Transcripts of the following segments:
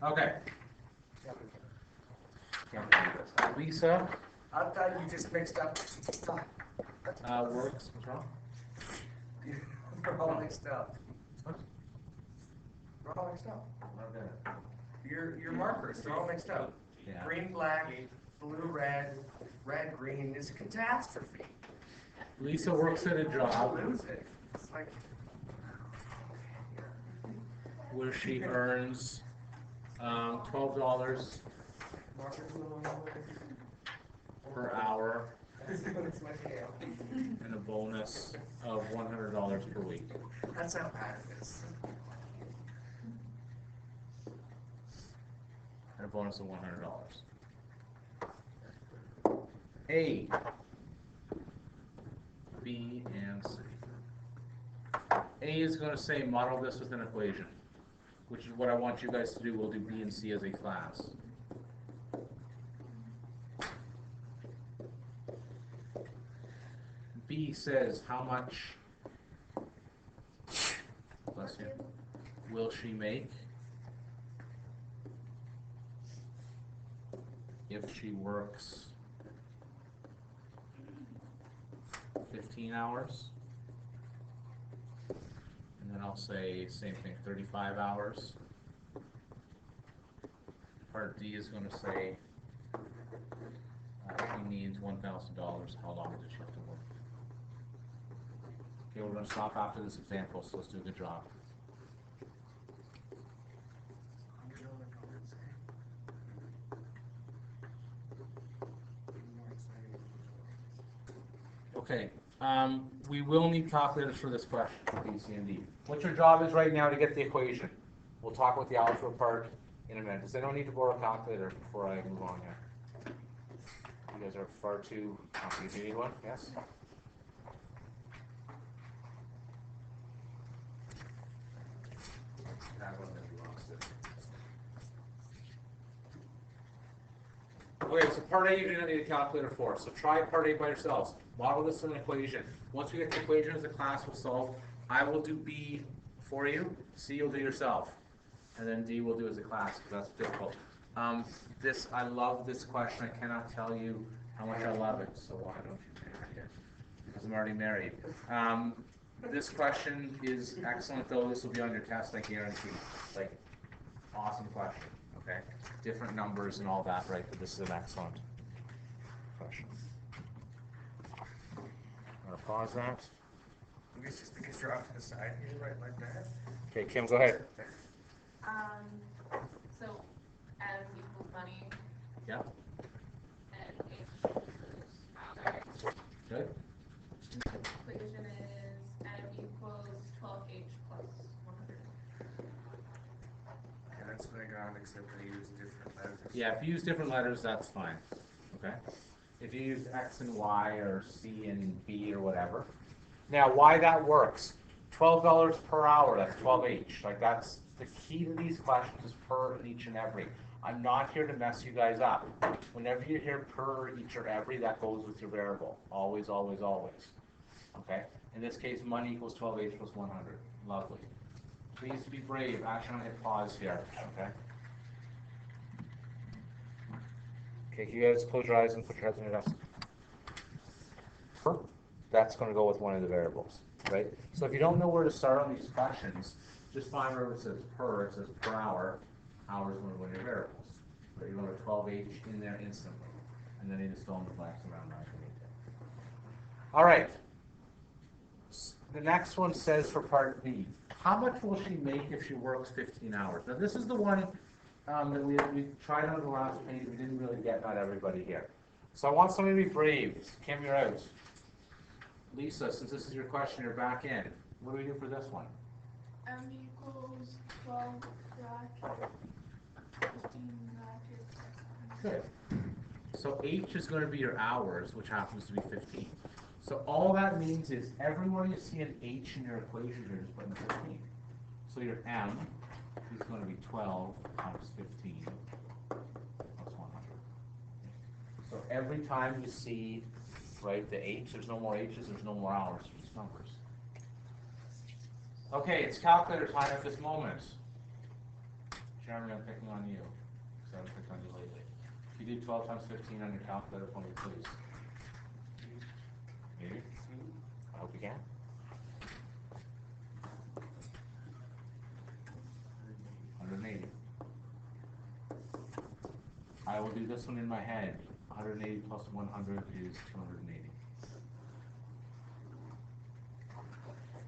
Okay. Can't do this. Lisa I thought you just mixed up. works. What's wrong? We're all mixed up. What? We're all mixed up. Okay. Your markers, they're all mixed up. Yeah. Green, black, blue, red, red, green is a catastrophe. Lisa works at a job Lose it. It's like where she earns $12 markers per hour It's my tail. and a bonus of $100 per week. That's how bad it is. And a bonus of $100. A, B, and C. A is going to say model this with an equation, which is what I want you guys to do. We'll do B and C as a class. B says how much, bless you, will she make if she works 15 hours? And then I'll say same thing, 35 hours. Part D is going to say she needs $1,000. How long does she have to work? Okay, we're going to stop after this example, so let's do a good job. Okay, we will need calculators for this question, B, C, and D. What your job is right now to get the equation. We'll talk about the algebra part in a minute. Does anyone need to borrow a calculator before I move on here? You guys are far too confused. Do you need one? Yes? Okay, so part A you're going to need a calculator for. So try part A by yourselves. Model this in an equation. Once we get the equation as a class, we'll solve. I will do B for you. C you'll do yourself. And then D we'll do as a class because that's difficult. I love this question. I cannot tell you how much I love it. So why don't you take it? Because I'm already married. This question is excellent though. This will be on your test, I guarantee. Like, awesome question. Okay, different numbers and all that, right? But this is an excellent question. I'm gonna pause that. Maybe it's just because you're off to the side here, right like that. Okay, Kim, go ahead. So M equals money. Yeah. And H equals Good. equation is M equals 12H plus 100. Yeah, that's what I got, except I use different letters. Yeah, if you use different letters, that's fine. Okay. If you use X and Y or C and B or whatever. Now, why that works? $12 per hour. That's 12H. Like that's the key to these questions is per each and every. I'm not here to mess you guys up. Whenever you hear per each or every, that goes with your variable. Always, always, always. Okay? In this case, money equals 12H plus 100. Lovely. Please be brave. Actually, I'm going to hit pause here. Okay? Okay, can you guys close your eyes and put your heads on your desk? Per. That's going to go with one of the variables. Right? So if you don't know where to start on these questions, just find wherever it says per, it says per hour. Hour is one of your variables. So you're going to 12H in there instantly. And then you just fill in the blanks around that. All right. The next one says for part B, how much will she make if she works 15 hours? Now this is the one that we tried on the last page. We didn't really get not everybody here. So I want somebody to be brave. Kim, you're out. Lisa, since this is your question, you're back in. What do we do for this one? M equals 12 bracket, 15 bracket. Good. So H is going to be your hours, which happens to be 15. So all that means is everywhere you see an H in your equation, you're just putting 15. So your M is going to be 12 times 15 plus 100. So every time you see, right, the H, there's no more H's, there's no more hours, there's just numbers. Okay, it's calculator time at this moment. Jeremy, I'm picking on you, because I haven't picked on you lately. Can you do 12 times 15 on your calculator for me, please? Maybe? I hope you can. $180. I will do this one in my head. 180 plus 100 is 280.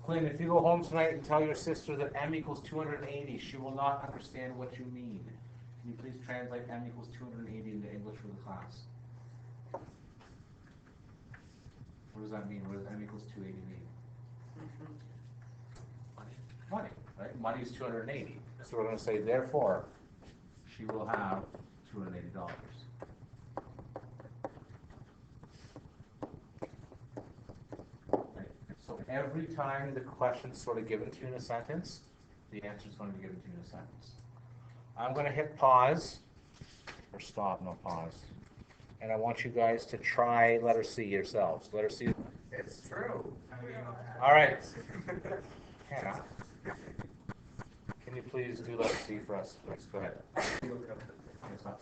Quinn, if you go home tonight and tell your sister that m equals 280, she will not understand what you mean. Can you please translate m equals 280 into English for the class? What does that mean? What does m equals 280 mean? Money, right? Money is 280. So we're going to say, therefore, she will have $280. So every time the question's sort of given to you in a sentence, the answer is going to be given to you in a sentence. I'm going to hit pause, or stop, no pause. And I want you guys to try letter C yourselves. Letter C. It's true. All right. Hannah, can you please do letter C for us, please? Go ahead. Yes, ma'am.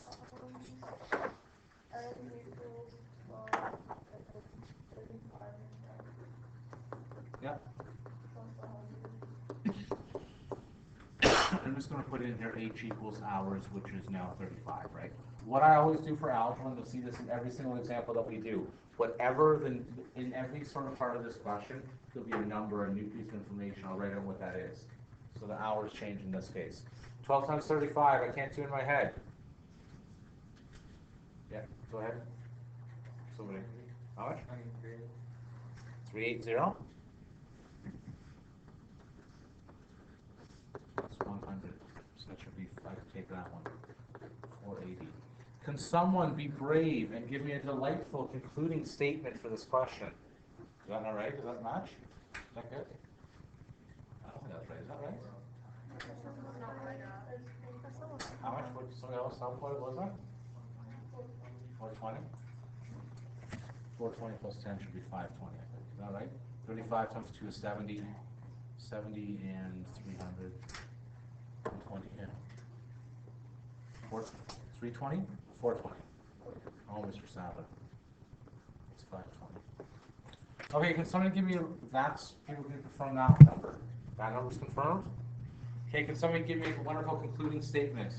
Yeah. I'm just going to put in here H equals hours, which is now 35, right? What I always do for algebra, and you'll see this in every single example that we do, whatever, in every sort of part of this question, there'll be a number, a new piece of information. I'll write out what that is. So the hours change in this case. 12 times 35, I can't do in my head. Yeah, go ahead. Somebody. How much? 380? That's 100. So that should be, I can take that one. 480. Can someone be brave and give me a delightful concluding statement for this question? Is that not right? Does that match? Is that good? I don't think that's right. Is that right? How much? What, somebody else? How what was that? 420? 420 plus 10 should be 520, I think. Is that right? 35 times 2 is 70. 70 and 300. 20, yeah. 320? 420. Oh, Mr. Sadler. It's 520. Okay, can somebody give me that's people can confirm that number? That number's confirmed? Okay, can somebody give me a wonderful concluding statement?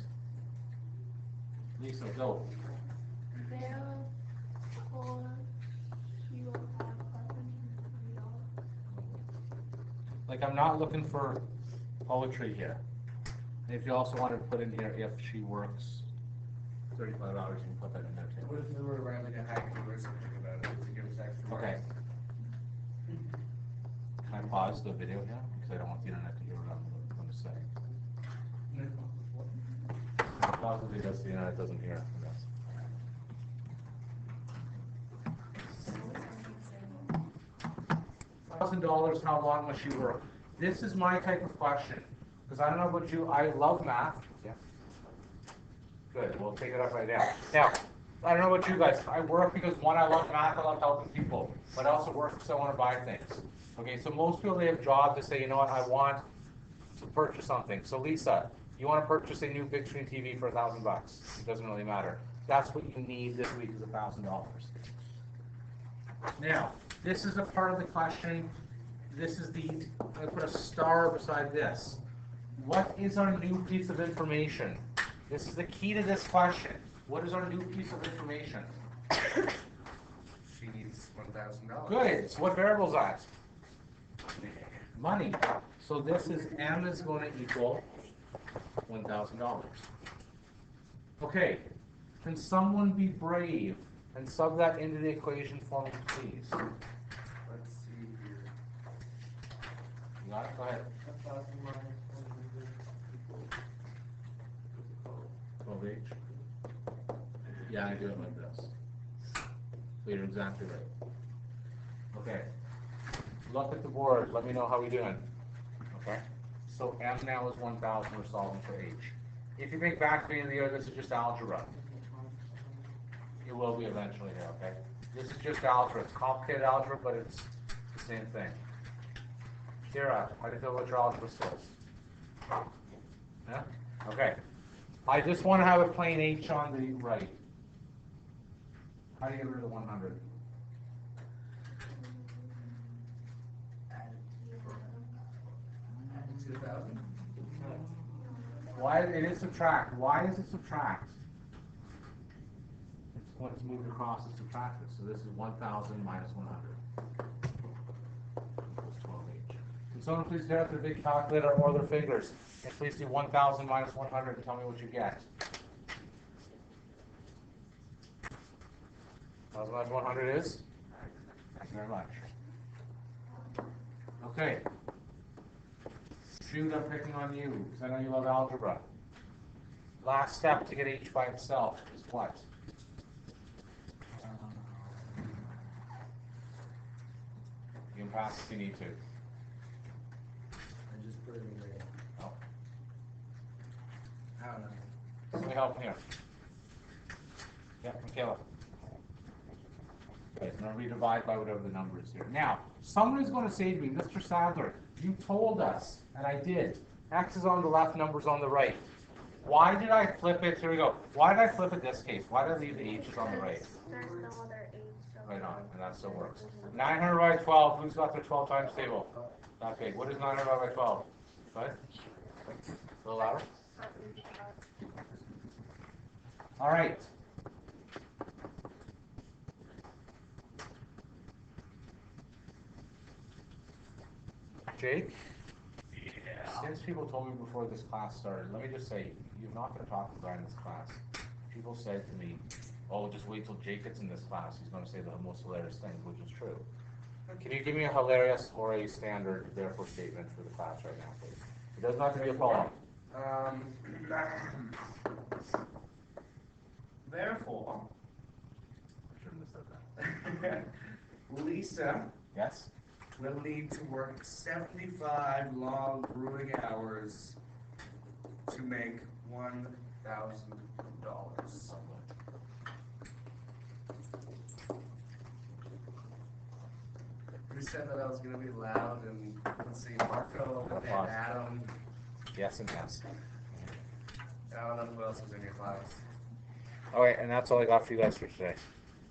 Lisa, go. Therefore, she will have $503. Like, I'm not looking for poetry here. If you also want to put in here, if she works 35 hours, you can put that in there too. What if we were around like a hack or something about it to give us extra? Okay. Can I pause the video here? Because I don't want the internet to hear what I'm going to say. Pause the video so the internet doesn't hear. $1,000, how long must you work? This is my type of question. Because I don't know about you, I love math. Yeah. Good, we'll take it up right now. Now, I don't know about you guys. I work because, one, I love math, I love helping people. But I also work because I want to buy things. Okay, so most people, they have jobs that say, you know what, I want to purchase something. So Lisa, you want to purchase a new big screen TV for $1,000. It doesn't really matter. That's what you need this week is $1,000. Now, this is a part of the question. This is the, I'm going to put a star beside this. What is our new piece of information? This is the key to this question. What is our new piece of information? She needs $1,000. Good. So what variable is that? Money. So this is M is going to equal $1,000. Okay. Can someone be brave and sub that into the equation for me, please? Let's see here. You got it? Go ahead. 12H. Yeah, I do it like this. So you're exactly right. Okay. Look at the board. Let me know how we're doing. Okay. So M now is 1,000. We're solving for H. If you think back to the end of the year, this is just algebra. It will be eventually here, okay? This is just algebra. It's complicated algebra, but it's the same thing. Kira, how do you feel about your algebra skills? Yeah? Okay. I just want to have a plain H on the right. How do you get rid of the 100? Add 2,000. Why it is subtract? Why is it subtract? It's when it's moved across, it's subtracted. So this is 1,000 minus 100 equals 12H. Can someone please get out their big calculator or their fingers and please do 1,000 minus 100 and tell me what you get? 1,000 minus 100 is? Thank you very much. Okay. Shoot, I'm picking on you because I know you love algebra. Last step to get H by itself is what? You can pass if you need to. I just put it in there. Oh. I don't know. Somebody help me here. Yeah, Michaela. Okay, so I'm going to redivide by whatever the number is here. Now, someone is going to say to me, Mr. Sadler, you told us, and I did. X is on the left, numbers on the right. Why did I flip it? Here we go. Why did I flip it this case? Why did I leave the H's on the right? There's no other H. So Right on, and that still works. 900 by 12. Who's got their 12 times table? Okay, what is 900 by 12? What? A little louder? All right. Jake? Yeah. Since people told me before this class started, let me just say, you're not going to talk to Brian in this class. People said to me, oh, just wait till Jake gets in this class. He's going to say the most hilarious things, which is true. Can you give me a hilarious or a standard therefore statement for the class right now, please? It doesn't have to be a follow-up. Therefore, I shouldn't have said that. Lisa Yes? will need to work 75 long brewing hours to make $1,000. You said that I was going to be loud, and let's see, Marco and Adam. Yes and yes. I don't know who else was in your class. All right, and that's all I got for you guys for today.